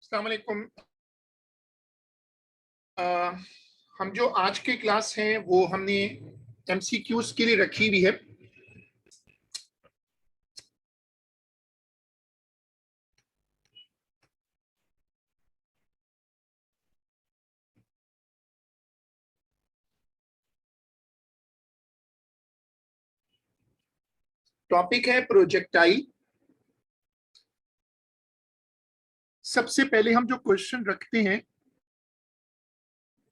अस्सलाम वालेकुम। अ, हम जो आज के क्लास हैं वो हमने एमसीक्यूज के लिए रखी हुई है। टॉपिक है प्रोजेक्टाइल। सबसे पहले हम जो क्वेश्चन रखते हैं,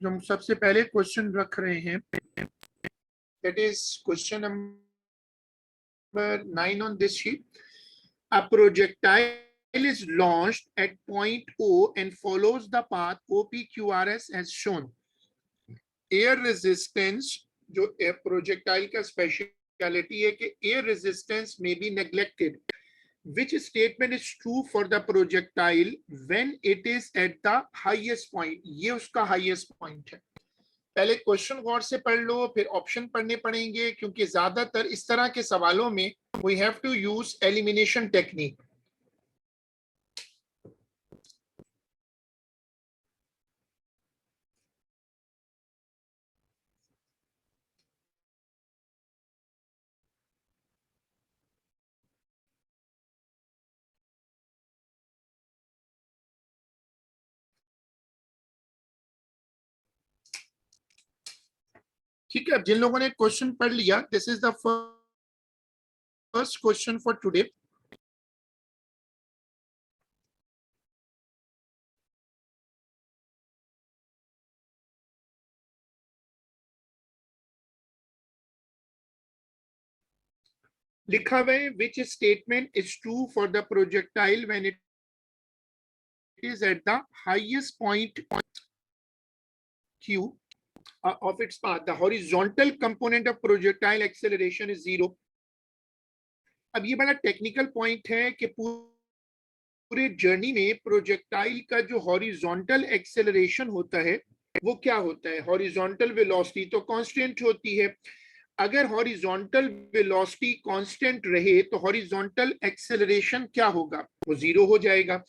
जो हम सबसे पहले क्वेश्चन रख रहे हैं, that is question number 9 on this sheet. A projectile is launched at point O and follows the path OPQRS as shown. Air resistance, जो प्रोजेक्टाइल का स्पेशलिटी है कि एयर रेजिस्टेंस में be neglected. Which statement is true for the projectile when it is at the highest point? ये उसका highest point है। पहले question गौर से पढ़ लो, फिर ऑप्शन पढ़ने पड़ेंगे, क्योंकि ज्यादातर इस तरह के सवालों में we have to use elimination technique. ठीक है, अब जिन लोगों ने क्वेश्चन पढ़ लिया, this is the first question for today. लिखा हुआ है which statement is true for the projectile when it is at the highest point Q of its path. The horizontal component of projectile acceleration is 0. अब ये बड़ा technical point है कि पूरे journey में प्रोजेक्टाइल का जो हॉरिजॉन्टल एक्सेलरेशन होता है वो क्या होता है। हॉरिजॉन्टल वेलोसिटी तो कांस्टेंट होती है। अगर हॉरिजॉन्टल वेलोसिटी कांस्टेंट रहे तो हॉरिजॉन्टल एक्सेलरेशन क्या होगा, वो जीरो हो जाएगा।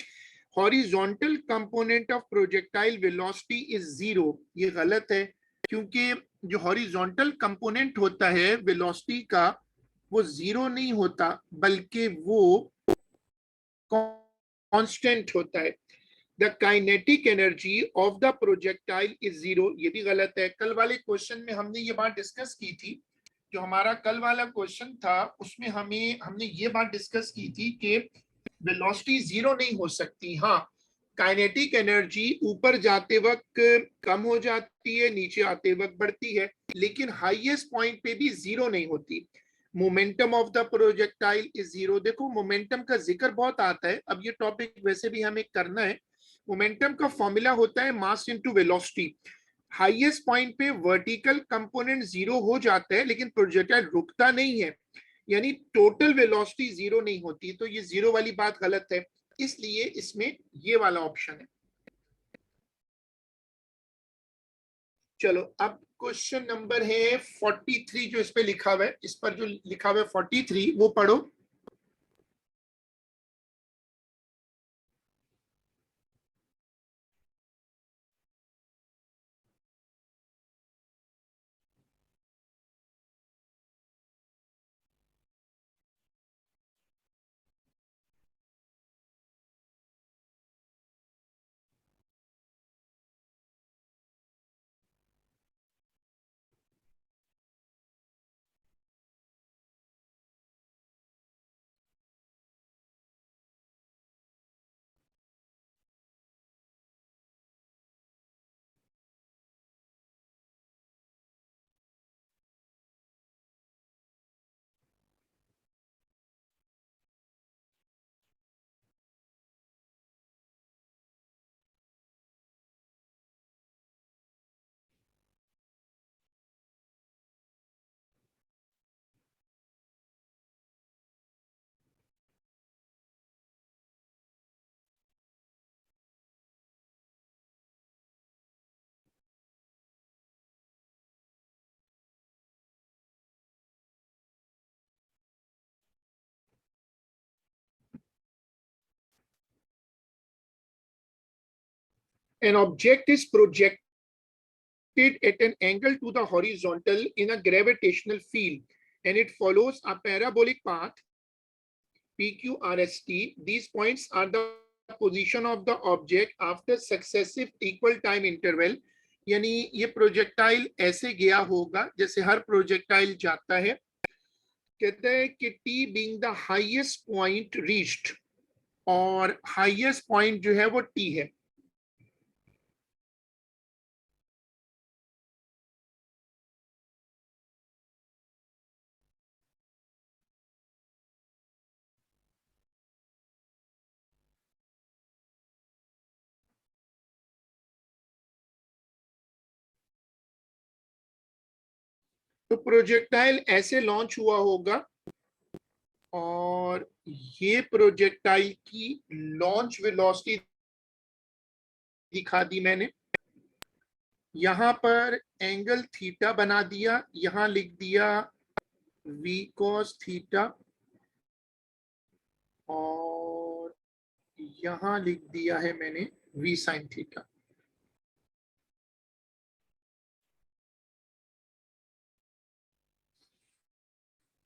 Horizontal component of projectile velocity is zero, ये गलत है, क्योंकि जो हॉरिजॉन्टल कंपोनेंट होता है वेलोसिटी का वो जीरो नहीं होता, बल्कि वो कांस्टेंट होता है। The kinetic energy of the projectile is zero, ये भी गलत है। कल वाले क्वेश्चन में हमने ये बात डिस्कस की थी, जो हमारा कल वाला क्वेश्चन था उसमें हमने ये बात डिस्कस की थी कि वेलोसिटी जीरो नहीं हो सकती। हाँ, काइनेटिक एनर्जी ऊपर जाते वक्त कम हो जाती है, नीचे आते वक्त बढ़ती है, लेकिन हाईएस्ट पॉइंट पे भी जीरो नहीं होती। Momentum of the projectile is zero. देखो, मोमेंटम का जिक्र बहुत आता है, अब ये टॉपिक वैसे भी हमें करना है। मोमेंटम का फॉर्मूला होता है mass into velocity. Highest point पे वर्टिकल कंपोनेंट जीरो हो जाता है, लेकिन प्रोजेक्टाइल रुकता नहीं है, यानी टोटल वेलोसिटी जीरो नहीं होती। तो ये जीरो वाली बात गलत है, इसलिए इसमें ये वाला ऑप्शन है। चलो, अब क्वेश्चन नंबर है 43, जो इस पे लिखा हुआ है, इस पर जो लिखा हुआ है 43 वो पढ़ो। An object is projected at an angle to the horizontal in a gravitational field and it follows a parabolic path PQRST. These points are the position of the object after successive equal time interval. यानी ये projectile ऐसे गया होगा जैसे हर projectile जाता है. कहते हैं कि T being the highest point reached, और हाईएस्ट पॉइंट जो है वो T है. तो प्रोजेक्टाइल ऐसे लॉन्च हुआ होगा और ये प्रोजेक्टाइल की लॉन्च वेलोसिटी दिखा दी मैंने. यहां पर एंगल थीटा बना दिया, यहां लिख दिया v cos थीटा और यहां लिख दिया है मैंने v sin थीटा.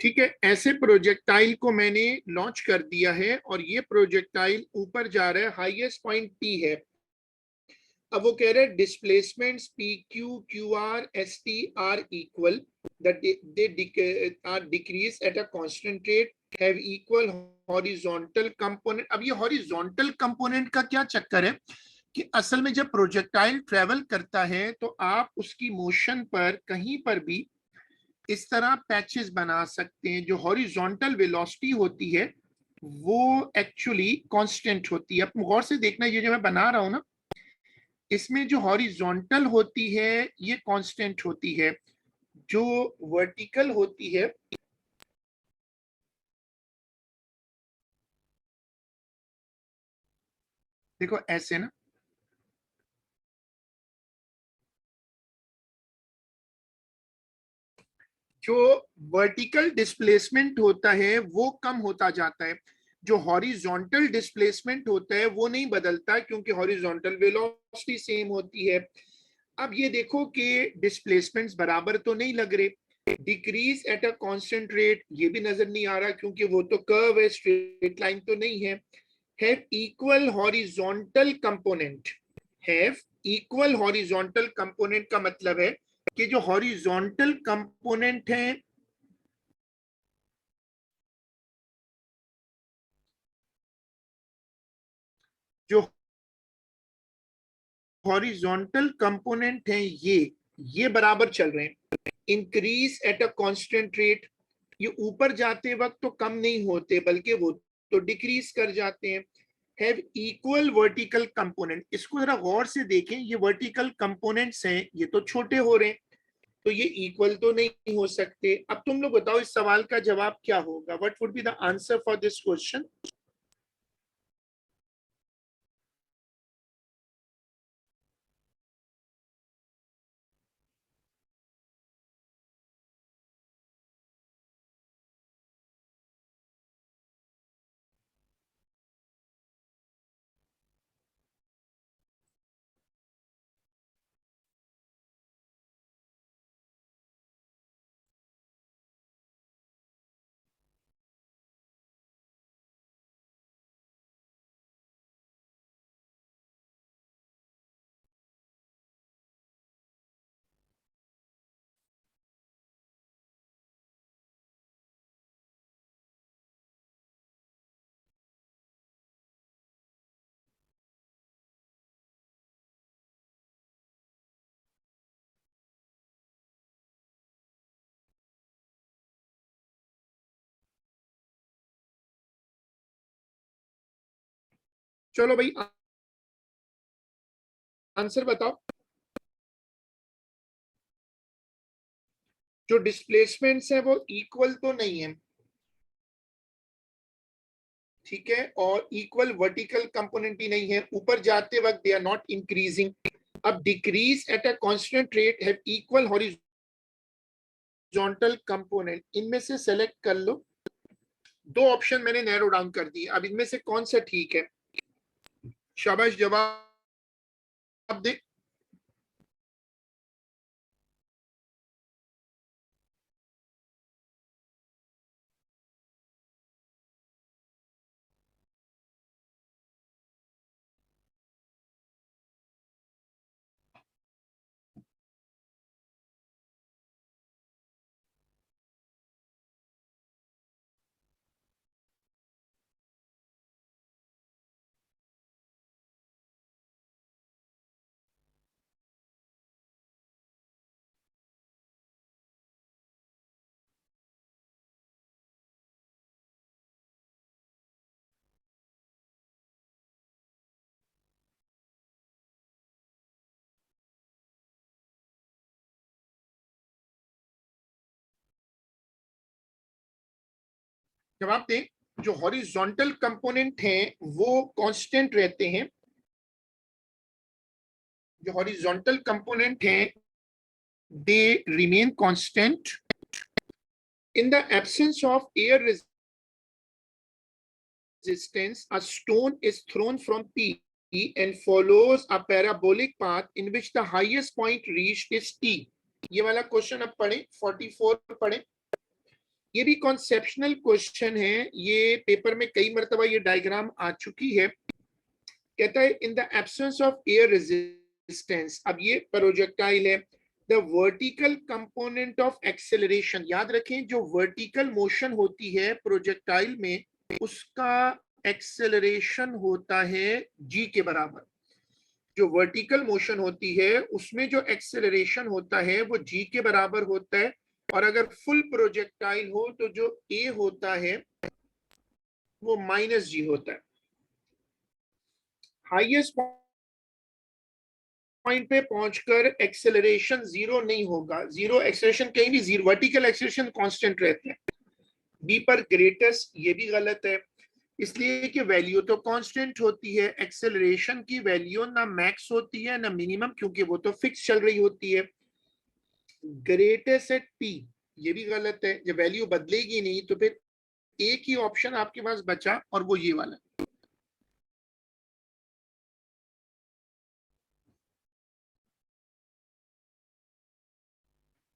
ठीक है, ऐसे प्रोजेक्टाइल को मैंने लॉन्च कर दिया है और ये प्रोजेक्टाइल ऊपर जा रहा है, हाईएस्ट पॉइंट P है. अब वो कह रहे हैं displacements P Q Q R S T R equal, they are decrease at a constant rate, have equal horizontal component. अब ये हॉरिजॉन्टल कंपोनेंट का क्या चक्कर है कि असल में जब प्रोजेक्टाइल ट्रेवल करता है तो आप उसकी मोशन पर कहीं पर भी इस तरह पैचेस बना सकते हैं. जो हॉरिजॉन्टल वेलोसिटी होती है वो एक्चुअली कांस्टेंट होती है. आप गौर से देखना, ये जो मैं बना रहा हूं ना, इसमें जो हॉरिजॉन्टल होती है ये कांस्टेंट होती है, जो वर्टिकल होती है देखो ऐसे ना, जो वर्टिकल डिस्प्लेसमेंट होता है वो कम होता जाता है. जो हॉरिजॉन्टल डिस्प्लेसमेंट होता है वो नहीं बदलता क्योंकि हॉरिजॉन्टल वेलोसिटी सेम होती है. अब ये देखो कि डिस्प्लेसमेंट्स बराबर तो नहीं लग रहे. Decrease at a constant rate ये भी नजर नहीं आ रहा क्योंकि वो तो कर्व है, स्ट्रेट लाइन तो नहीं है. Have equal horizontal component. Have equal horizontal component का मतलब है कि जो हॉरिजॉन्टल कंपोनेंट है जो हॉरिजॉन्टल कंपोनेंट है ये बराबर चल रहे हैं. Increase at a constant rate, ये ऊपर जाते वक्त तो कम नहीं होते बल्कि वो तो डिक्रीज कर जाते हैं. हैव इक्वल वर्टिकल कंपोनेंट, इसको जरा गौर से देखें, ये वर्टिकल कंपोनेंट्स हैं ये तो छोटे हो रहे हैं तो ये इक्वल तो नहीं हो सकते. अब तुम लोग बताओ इस सवाल का जवाब क्या होगा. What would be the answer for this question. चलो भाई आंसर बताओ. जो डिस्प्लेसमेंट्स है वो इक्वल तो नहीं है, ठीक है, और इक्वल वर्टिकल कंपोनेंट भी नहीं है. ऊपर जाते वक्त दे आर नॉट इंक्रीजिंग. अब decrease at a constant rate have equal horizontal component, इनमें से सेलेक्ट कर लो. दो ऑप्शन मैंने नैरो डाउन कर दिए, अब इनमें से कौन सा ठीक है. शाबाश, जवाब दें। जवाब दें। जो हॉरिजॉन्टल कंपोनेंट हैं वो कांस्टेंट रहते हैं। जो हॉरिजॉन्टल कंपोनेंट हैं they remain constant in the absence of air resistance. A stone is thrown from P and follows a parabolic path in which the highest point reached is T. ये वाला question अब पढ़ें, 44 पढ़ें। ये भी conceptional question है, ये paper में कई मरतबा ये डायग्राम आ चुकी है। कहता है in the absence of air resistance, अब ये प्रोजेक्टाइल है, the vertical component of acceleration, याद रखें जो वर्टिकल मोशन होती है प्रोजेक्टाइल में उसका एक्सेलरेशन होता है जी के बराबर। जो वर्टिकल मोशन होती है उसमें जो एक्सेलरेशन होता है वो जी के बराबर होता है, और अगर फुल प्रोजेक्टाइल हो तो जो ए होता है वो माइनस जी होता है। हाईएस्ट पॉइंट पे पहुंचकर एक्सेलरेशन जीरो नहीं होगा, जीरो एक्सेलरेशन कहीं भी, जीरो वर्टिकल एक्सेलरेशन कांस्टेंट रहते हैं। बी पर ग्रेटेस्ट, ये भी गलत है, इसलिए कि वैल्यू तो कांस्टेंट होती है, एक्सेलरेशन की वैल्यू ना मैक्स होती है ना मिनिमम, क्योंकि वो तो फिक्स चल रही होती है। ग्रेटेस्ट एट पी, ये भी गलत है, जब वैल्यू बदलेगी नहीं तो फिर एक ही ऑप्शन आपके पास बचा और वो ये वाला।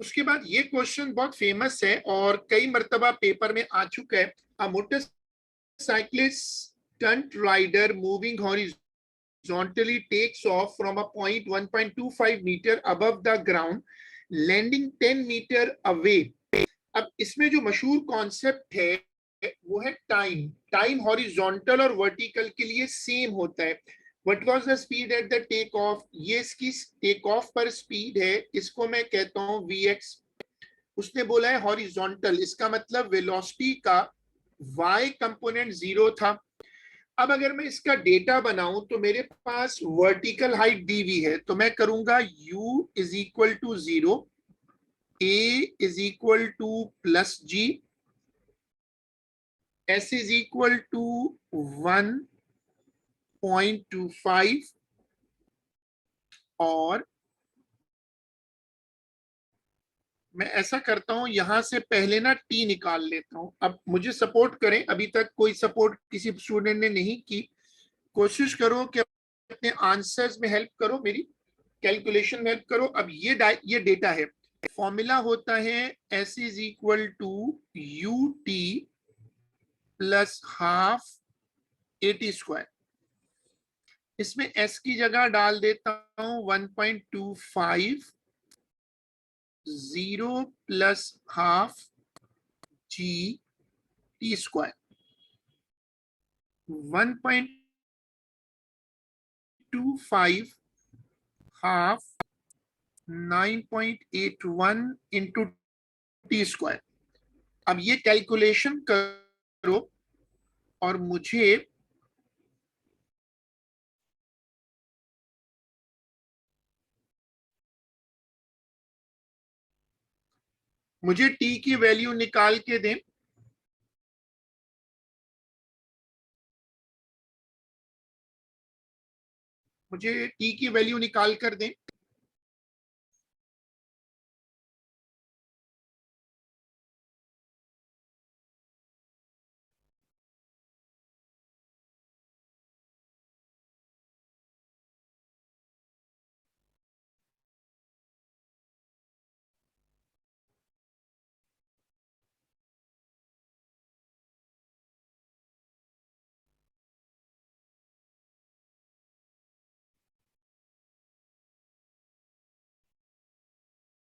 उसके बाद ये क्वेश्चन बहुत फेमस है और कई मर्तबा पेपर में आ चुका है। A motorcyclist stunt rider moving horizontally takes off from a point 1.25 meter above the ground landing 10 meter away. अब इसमें जो मशहूर कॉन्सेप्ट है वो है टाइम। टाइम हॉरिजॉन्टल और वर्टिकल के लिए सेम होता है। What was the speed at the take off, ये इसकी टेक ऑफ पर स्पीड है, इसको मैं कहता हूं vx। उसने बोला है हॉरिजॉन्टल, इसका मतलब वेलोसिटी का y कंपोनेंट जीरो था। अब अगर मैं इसका डेटा बनाऊं तो मेरे पास वर्टिकल हाइट दी हुई है, तो मैं करूंगा u is equal to zero, a is equal to plus g, s is equal to 1.25, और मैं ऐसा करता हूं यहां से पहले ना टी निकाल लेता हूं। अब मुझे सपोर्ट करें, अभी तक कोई सपोर्ट किसी स्टूडेंट ने नहीं की, कोशिश करो कि अपने आंसर्स में हेल्प करो, मेरी कैलकुलेशन में हेल्प करो। अब ये डेटा है, फॉर्मूला होता है S is equal to U T plus half A T square. इसमें एस की जगह डाल देता हूं 1.25, zero plus half G T square, 1.25 half 9.81 into T square. अब ये कैलकुलेशन करो और मुझे टी की वैल्यू निकाल के दें। मुझे टी की वैल्यू निकाल कर दें।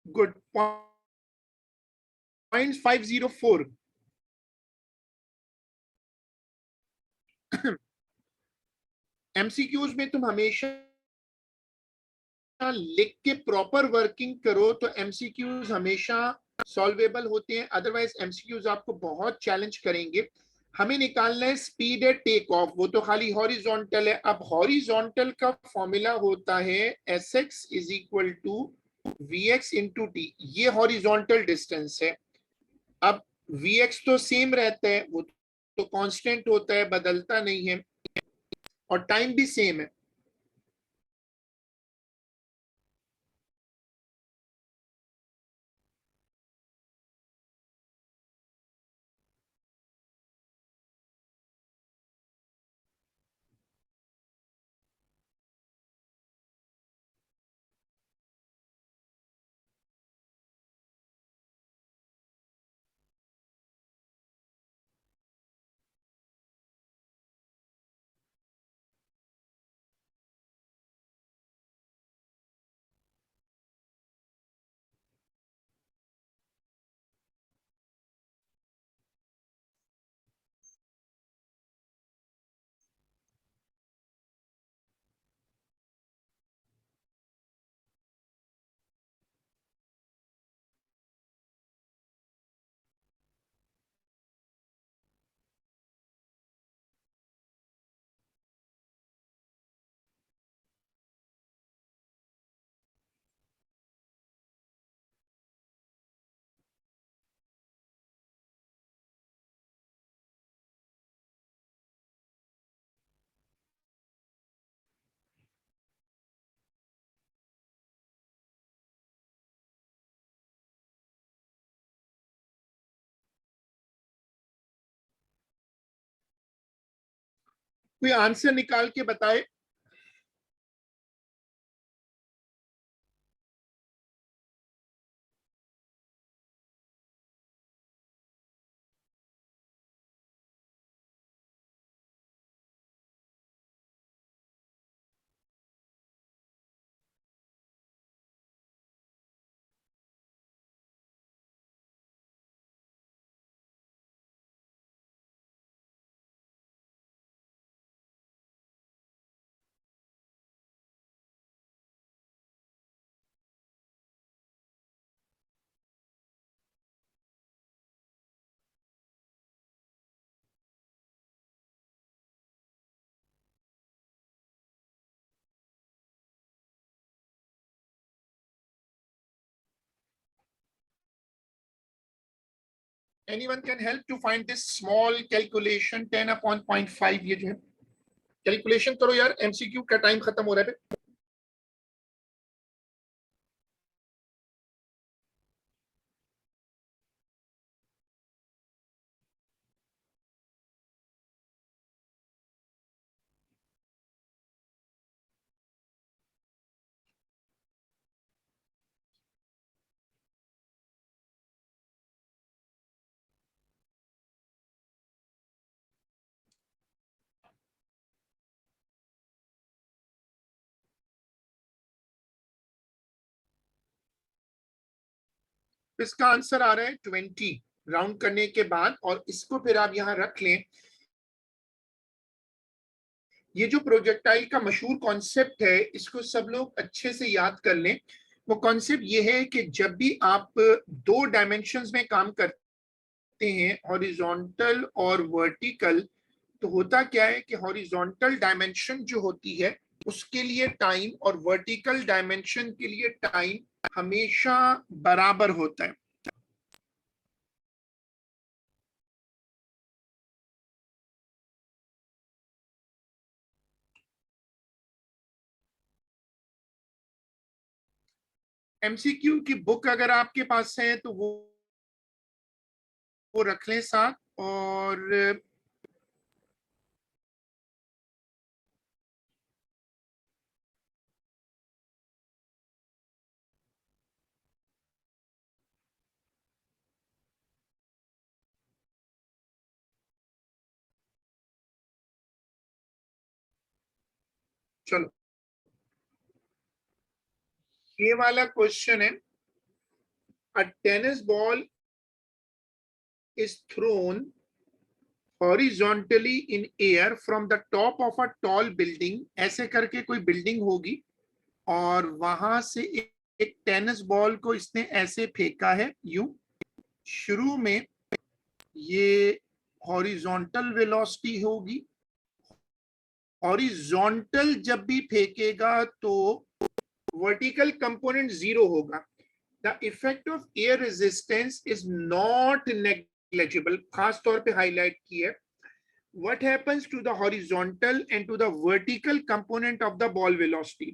गुड, 0.504। एमसीक्यूज में तुम हमेशा लिख के प्रॉपर वर्किंग करो तो एमसीक्यूज हमेशा सॉल्वेबल होते हैं, अदरवाइज एमसीक्यूज आपको बहुत चैलेंज करेंगे। हमें निकालना है स्पीड एट टेक ऑफ, वो तो खाली हॉरिजॉन्टल है। अब हॉरिजॉन्टल का फॉर्मूला होता है S X is equal to V X into T, ये हॉरिजॉन्टल डिस्टेंस है। अब वी एक्स तो सेम रहता है, वो तो कांस्टेंट होता है, बदलता नहीं है, और टाइम भी सेम है। कोई आंसर निकाल के बताए। Anyone can help to find this small calculation 10 upon 0.5, ये जो है कैलकुलेशन करो यार, एमसीक्यू का टाइम खत्म हो रहा है। इसका आंसर आ रहा है 20 राउंड करने के बाद, और इसको फिर आप यहां रख लें। ये जो प्रोजेक्टाइल का मशहूर कॉन्सेप्ट है, इसको सब लोग अच्छे से याद कर लें। वो कॉन्सेप्ट ये है कि जब भी आप दो डायमेंशंस में काम करते हैं, हॉरिजॉन्टल और वर्टिकल, तो होता क्या है कि हॉरिजॉन्टल डायमेंशन जो होती है उसके लिए टाइम और वर्टिकल डायमेंशन के लिए टाइम हमेशा बराबर होता है। एमसीक्यू की बुक अगर आपके पास है तो वो रख लें साथ। और चलो, ये वाला क्वेश्चन है A tennis ball is thrown horizontally in air from the top of a tall building. ऐसे करके कोई बिल्डिंग होगी और वहां से एक टेनिस बॉल को इसने ऐसे फेंका है यूं। शुरू में ये हॉरिजॉन्टल वेलोसिटी होगी। हॉरिजॉन्टल जब भी फेंकेगा तो वर्टिकल कंपोनेंट जीरो होगा। The effect of air resistance is not negligible, खास तौर पे हाईलाइट की है। What happens to the horizontal and to the vertical component of the ball velocity?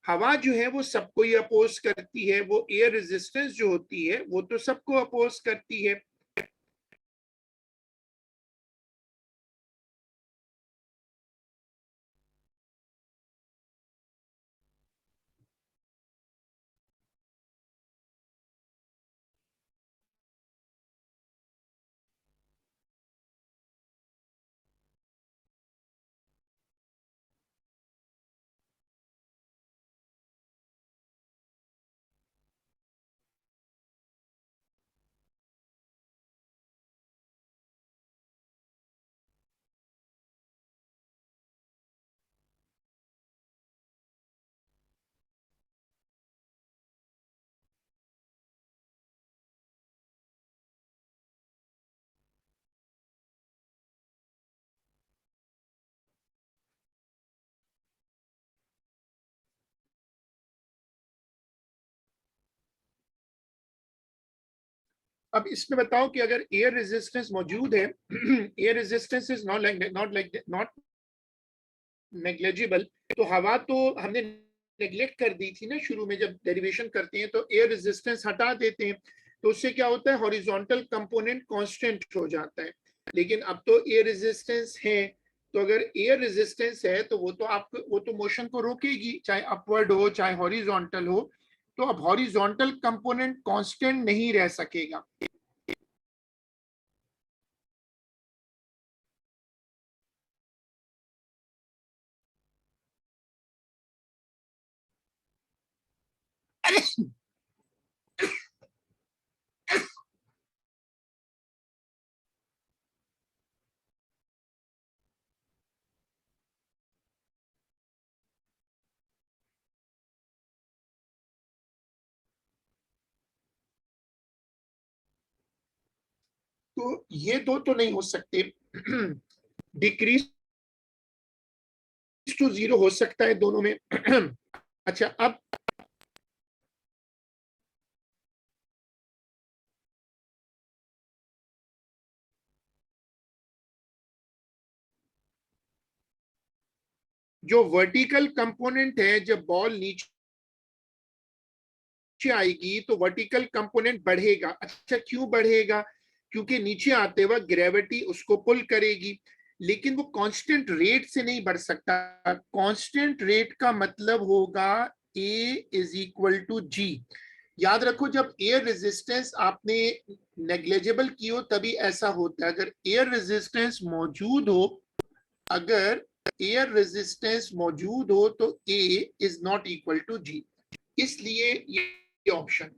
हवा जो है वो सबको ही अपोज करती है, वो एयर रेजिस्टेंस जो होती है वो तो सबको अपोज करती है। अब इसमें बताओ कि अगर एयर रेजिस्टेंस मौजूद है, air resistance is not negligible, तो हवा तो हमने नेग्लेक्ट कर दी थी ना शुरू में, जब डेरिवेशन करते हैं तो एयर रेजिस्टेंस हटा देते हैं, तो उससे क्या होता है, हॉरिजॉन्टल कंपोनेंट कांस्टेंट हो जाता है। लेकिन अब तो एयर रेजिस्टेंस है, तो अगर एयर रेजिस्टेंस है तो वो तो मोशन को रोकेगी, चाहे अपवर्ड हो चाहे हॉरिजॉन्टल हो। तो अब हॉरिजॉन्टल कंपोनेंट कांस्टेंट नहीं रह सकेगा। तो ये दो तो नहीं हो सकते। डिक्रीज टू जीरो हो सकता है दोनों में। अच्छा, अब जो वर्टिकल कंपोनेंट है, जब बॉल नीचे आएगी तो वर्टिकल कंपोनेंट बढ़ेगा। अच्छा, क्यों बढ़ेगा? क्योंकि नीचे आते वक्त ग्रेविटी उसको पुल करेगी, लेकिन वो कांस्टेंट रेट से नहीं बढ़ सकता। कांस्टेंट रेट का मतलब होगा ए इज इक्वल टू जी। याद रखो, जब एयर रेजिस्टेंस आपने नेग्लेजिबल की हो तभी ऐसा होता है। अगर एयर रेजिस्टेंस मौजूद हो, अगर एयर रेजिस्टेंस मौजूद हो तो ए इज नॉट इक्वल टू जी, इसलिए ये ऑप्शन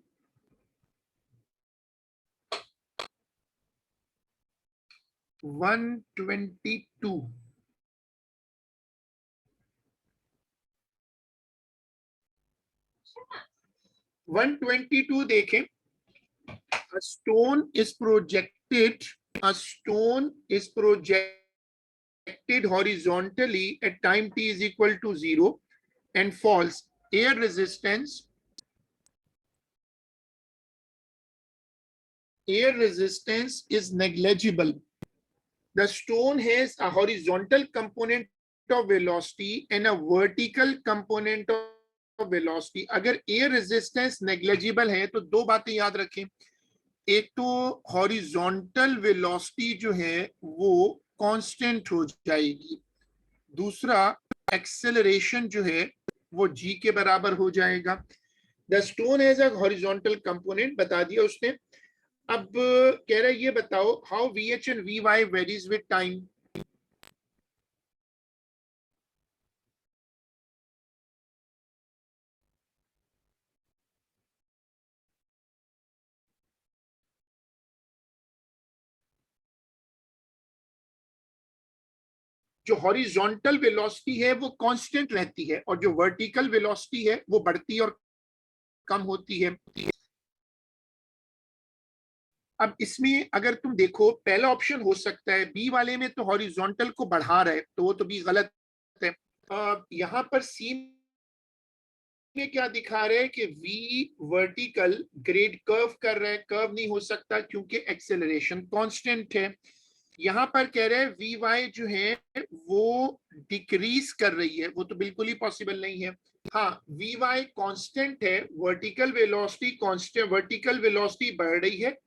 122। 122 देखें। A stone is projected. A stone is projected horizontally at time t is equal to 0 and falls. Air resistance is negligible. The stone has a horizontal component of velocity and a vertical component of velocity. अगर air resistance negligible है तो दो बातें याद रखें। एक तो horizontal velocity जो है वो कांस्टेंट हो जाएगी, दूसरा एक्सेलरेशन जो है वो जी के बराबर हो जाएगा। The stone has a horizontal component बता दिया उसने। अब कह रहा है ये बताओ how V H and V Y varies with time. जो हॉरिजॉन्टल वेलोसिटी है वो कांस्टेंट रहती है और जो वर्टिकल वेलोसिटी है वो बढ़ती और कम होती है। अब इसमें अगर तुम देखो, पहला ऑप्शन हो सकता है, बी वाले में तो हॉरिजॉन्टल को बढ़ा रहा है, तो वो तो भी गलत है। यहाँ पर सी में क्या दिखा रहे हैं कि वी वर्टिकल ग्रेड कर्व कर रहा है, कर्व नहीं हो सकता क्योंकि एक्सेलरेशन कांस्टेंट है। यहाँ पर कह रहे हैं वी वाई जो है वो डिक्रीज कर रही है, वो तो बिल्कुल ही पॉसिबल नहीं है। हाँ, वी वाई कॉन्स्टेंट है, vertical velocity constant, vertical velocity बढ़ रही है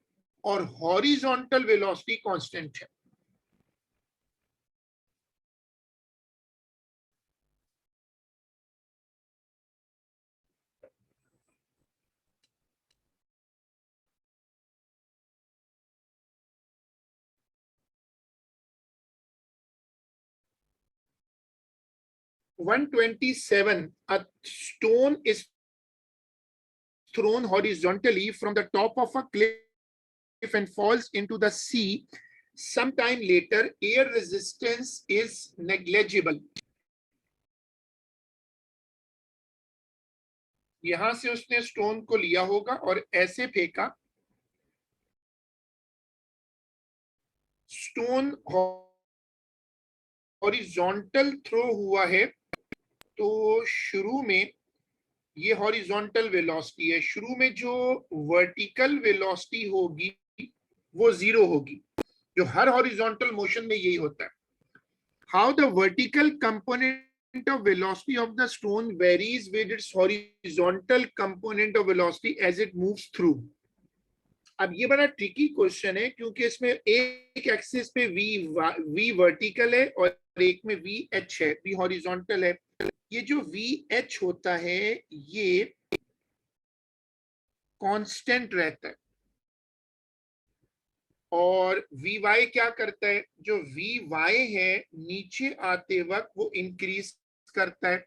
और हॉरिजॉन्टल वेलोसिटी कांस्टेंट है। One 127, a stone is thrown horizontally from the top of a cliff and falls into the sea. Sometime later, air resistance is negligible. यहां से उसने stone को लिया होगा और ऐसे फेंका, स्टोन हॉरिजॉन्टल थ्रो हुआ है, तो शुरू में ये हॉरिजॉन्टल वेलोसिटी है, शुरू में जो वर्टिकल वेलोसिटी होगी वो जीरो होगी, जो हर हॉरिजॉन्टल मोशन में यही होता है। How the vertical component of velocity of the stone varies with its horizontal component of velocity as it moves through. अब ये बड़ा ट्रिकी क्वेश्चन है क्योंकि इसमें एक एक्सिस पे वी वर्टिकल है और एक में वी एच है, वी हॉरिजॉन्टल है। ये जो वी एच होता है ये कांस्टेंट रहता है और वी वाई क्या करता है, जो वी वाई है नीचे आते वक्त वो इंक्रीज करता है।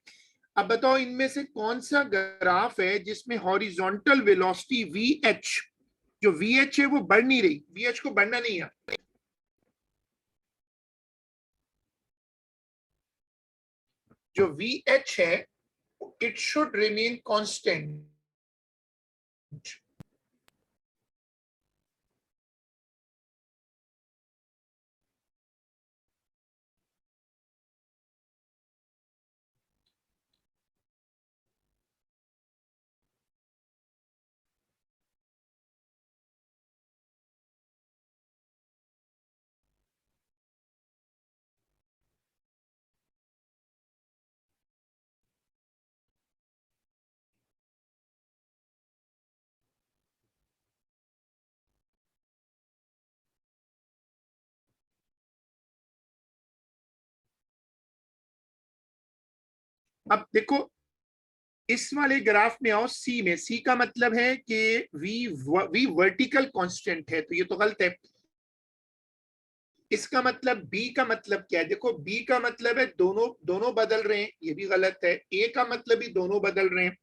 अब बताओ इनमें से कौन सा ग्राफ है जिसमें हॉरिजॉन्टल वेलोसिटी वी एच, जो वी एच है वो बढ़ नहीं रही, वी एच को बढ़ना नहीं है। जो वी एच है इट शुड रिमेन कांस्टेंट। अब देखो इस वाले ग्राफ में आओ, सी में, सी का मतलब है कि वी वर्टिकल कांस्टेंट है, तो ये तो गलत है। इसका मतलब बी का मतलब क्या है, देखो बी का मतलब है दोनों दोनों बदल रहे हैं, ये भी गलत है। ए का मतलब भी दोनों बदल रहे हैं।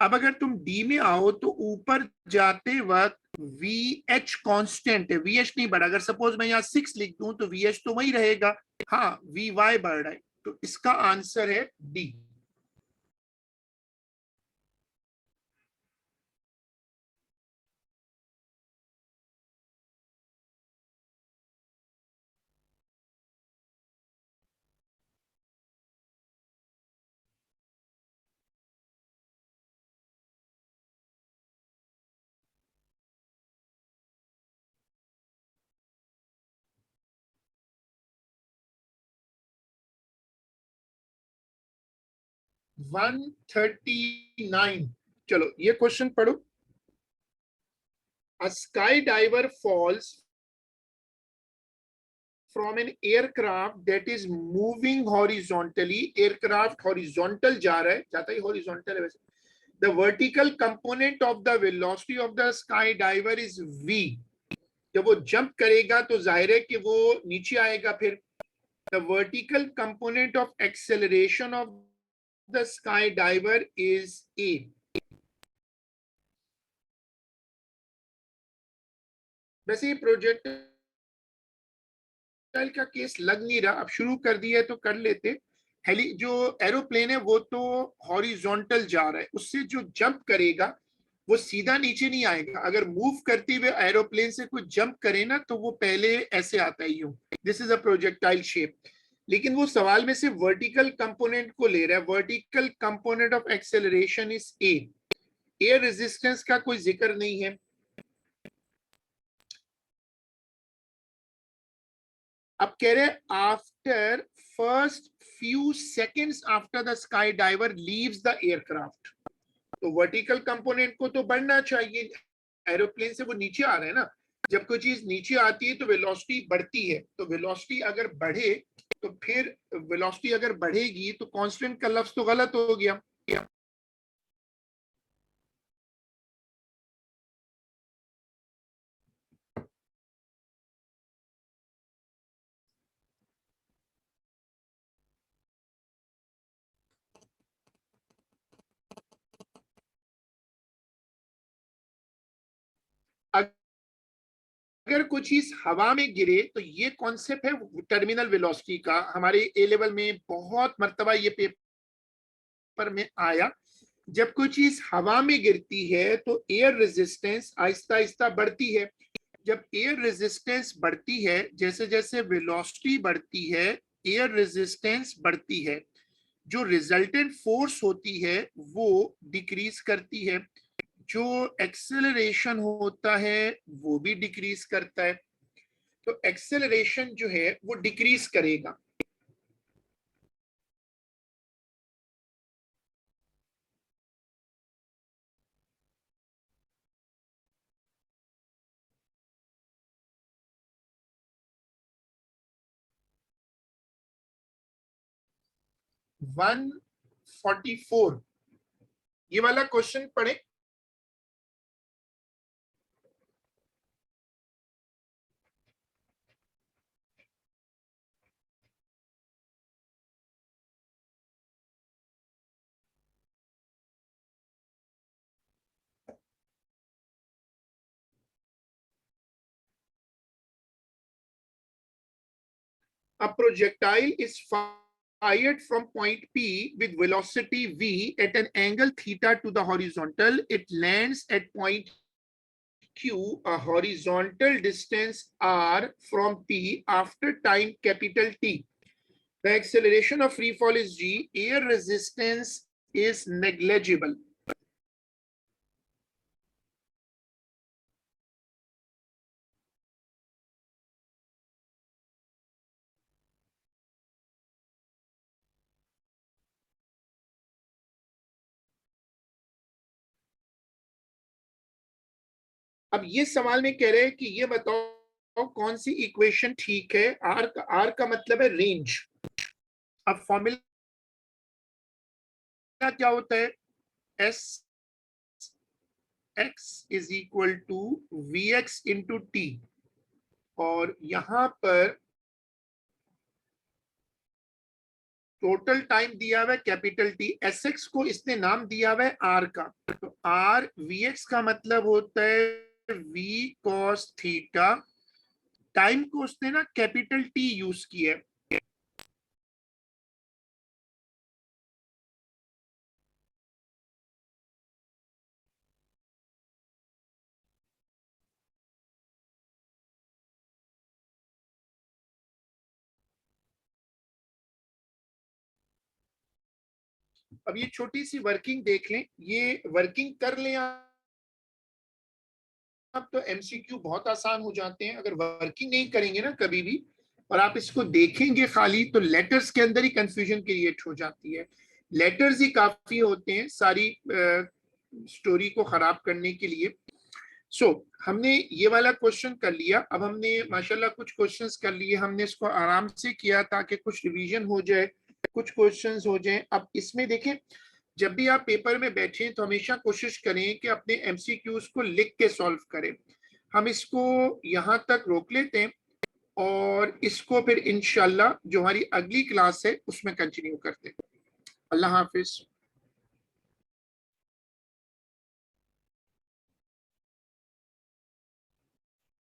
अब अगर तुम डी में आओ तो ऊपर जाते वक्त वी एच कॉन्स्टेंट है, वी एच नहीं बढ़ा। अगर सपोज मैं यहाँ 6 लिख दूं तो वी एच तो वही रहेगा। हाँ, वी वाई बढ़ रहा है, तो इसका आंसर है डी। वन 39, चलो ये क्वेश्चन पढ़ो। A skydiver falls from an aircraft that is moving horizontally, aircraft horizontal जा रहा है, जाता ही horizontal है वैसे। The vertical component of the velocity of the skydiver is v. जब वो जंप करेगा तो जाहिर है कि वो नीचे आएगा। फिर the vertical component of acceleration of the skydiver is a. वैसे ये प्रोजेक्ट प्रोजेक्टाइल का केस लग नहीं रहा, अब शुरू कर दिया है तो कर लेते। हेली जो एरोप्लेन है वो तो हॉरिजॉन्टल जा रहा है, उससे जो जंप करेगा वो सीधा नीचे नहीं आएगा। अगर मूव करते हुए एरोप्लेन से कुछ जंप करे ना तो वो पहले ऐसे आता है यूं, this is a projectile shape. लेकिन वो सवाल में से वर्टिकल कंपोनेंट को ले रहा है। Vertical component of acceleration is A, air resistance का कोई जिक्र नहीं है। अब कह रहे after first few seconds after the sky diver leaves the aircraft, तो वर्टिकल कंपोनेंट को तो बढ़ना चाहिए, एरोप्लेन से वो नीचे आ रहे हैं ना। जब कोई चीज नीचे आती है तो वेलोसिटी बढ़ती है, तो वेलोसिटी अगर बढ़े तो फिर वेलोसिटी अगर बढ़ेगी तो कांस्टेंट का लफ्ज तो गलत हो गया। अगर कुछ चीज हवा में गिरे तो ये कॉन्सेप्ट है टर्मिनल वेलोसिटी का, हमारे ए लेवल में बहुत मर्तबा ये पेपर में आया। जब कोई चीज हवा में गिरती है तो एयर रेजिस्टेंस आहिस्ता आहिस्ता बढ़ती है। जब एयर रेजिस्टेंस बढ़ती है, जैसे जैसे वेलोसिटी बढ़ती है एयर रेजिस्टेंस बढ़ती है, जो रिजल्टेंट फोर्स होती है वो डिक्रीज करती है, जो एक्सेलरेशन होता है वो भी डिक्रीज करता है। तो एक्सेलरेशन जो है वो डिक्रीज करेगा। वन 44 ये वाला क्वेश्चन पढ़े। A projectile is fired from point P with velocity v at an angle theta to the horizontal. It lands at point Q, a horizontal distance r from P after time capital T. The acceleration of free fall is g. Air resistance is negligible. अब ये सवाल में कह रहे हैं कि ये बताओ कौन सी इक्वेशन ठीक है। आर का मतलब है रेंज। अब फॉर्मूला क्या होता है, S X is equal to V X into T, और यहां पर टोटल टाइम दिया हुआ है कैपिटल टी, एस एक्स को इसने नाम दिया हुआ है आर का, तो आर वी एक्स का मतलब होता है वी कॉस थीटा, टाइम को उसने ना कैपिटल टी यूज किया है। अब ये छोटी सी वर्किंग देख लें, ये वर्किंग कर लें आप तो एमसीक्यू बहुत आसान हो जाते हैं। अगर वर्किंग नहीं करेंगे ना कभी भी और आप इसको देखेंगे खाली, तो लेटर्स के अंदर ही कंफ्यूजन क्रिएट हो जाती है। लेटर्स ही काफी होते हैं सारी स्टोरी को खराब करने के लिए। हमने ये वाला क्वेश्चन कर लिया। अब हमने माशाल्लाह कुछ क्वेश्चंस कर लिए, हमने इसको आराम से किया ताकि कुछ रिवीजन हो जाए, कुछ क्वेश्चंस हो जाए। अब इसमें देखें, जब भी आप पेपर में बैठे तो हमेशा कोशिश करें कि अपने एमसीक्यूज को लिख के सॉल्व करें। हम इसको यहाँ तक रोक लेते हैं और इसको फिर इंशाल्लाह जो हमारी अगली क्लास है उसमें कंटिन्यू करते हैं। अल्लाह हाफिज।